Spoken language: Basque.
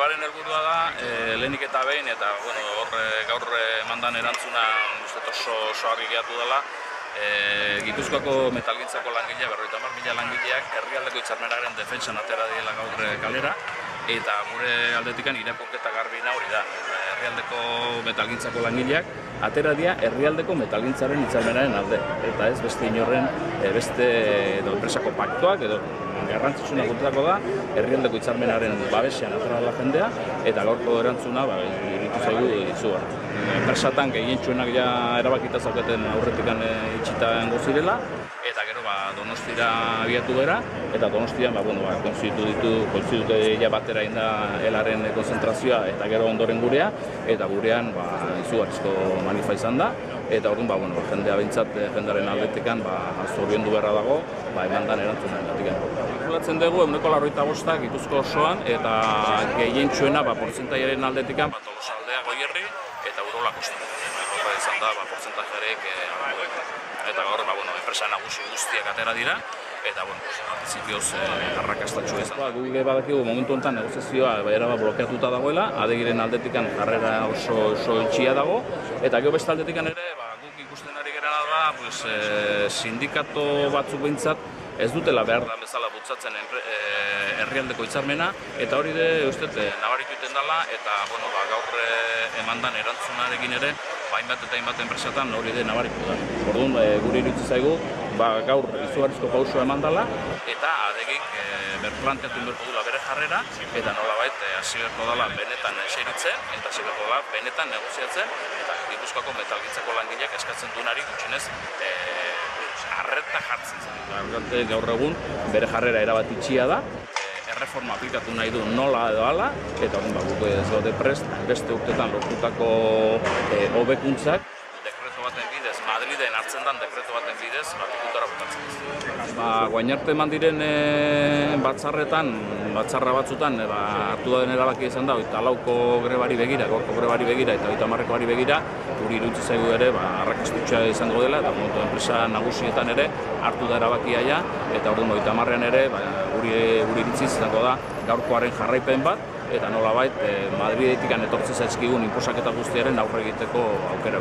grebaren helburua da, lehenik eta behin, eta gaur emandan erantzuna oso argi geratu dela, Gipuzkoako metalgintzako langilea, 50.000 langileak herrialdeko hitzarmenaren defentsan atera diela gaur kalera, eta gure aldetikan irakurketa garbiena hori da. Herrialdeko metalgintzako langileak atera dira herrialdeko metalgintzaren hitzarmenaren alde, eta ez beste inorren beste enpresako paktuak edo garrantzitsuna kontuako da herrialdeko hitzarmenaren babesean atera dela jendea, eta gaurko erantzuna iruditu zaigu izugarri. Enpresatan gehientsuenak ja erabakita zaukaten aurretikan itxita zirela, eta gero Donostira abiatu gara, eta Donostian konstitutu ja batera inda helaren konzentrazioa, eta gero ondoren gurea, eta gurean izugarrizko manifa izan da, eta orduan jendea behintzat jendearen aldetikan zoriondu beharra dago, emandan erantzunen gatik. Kalkulatzen dugu 95% Gipuzko osoan, eta gehientsuena portzentaiaren aldetikan Tolosaldea, Goierri, eta Urola Kosta. Horra izan da, portzentajearek eta gaur, enpresa nagusi guztiak atera dira, eta, printzipioz, arrakastatxu ez. Guk badakigu momentu honetan negoziazioa eraba blokeatuta dagoela, adegiren aldetikan jarrera oso itxia dago, eta gero beste aldetikan ere, guk ikusten ari gerana da, sindikato batzuk behintzat, ez dutela behar da bezala bultzatzen herrialdeko hitzarmena, eta hori uste nabaritu iten dela, eta gaur emandan erantzunarekin ere, hainbat eta hainbat enpresatan hori nabaritu da. Orduan, guri iruditzen zaigu, gaur izugarrizko pausua eman dela, eta adegik berplanteatu inberko dula bere jarrera, eta nolabait hasi beharko dela benetan eseritzen, eta hasi beharko dela benetan negoziatzen, eta Gipuzkoako metalgintzako langileak eskatzen duenari gutxinez arreta jartzen zen. Gaur egun bere jarrera erabat itxia da, erreforma aplikatu nahi du nola edo ala, eta guk ez gaude prest, beste urtetan lortutako hobekuntzak, dekreto baten bidez, Madriden hartzen den dekreto baten bidez, ikutara botatzen. Guain arte eman diren batzarra batzutan, hartu da den erabaki izan da, 24ko grebari begira, gaurko grebari begira, eta 30koari begira, guri iruditzen zaigu ere, arrakastutxea izango dela, eta enpresa nagusietan ere, hartu da erabakia ja, eta orduan 30ean ere, guri iritziz izango da, gaurkoaren jarraipen bat, eta nolabait Madridetik etortzen zaizkigun inposaketa guztiaren aurre egiteko aukera.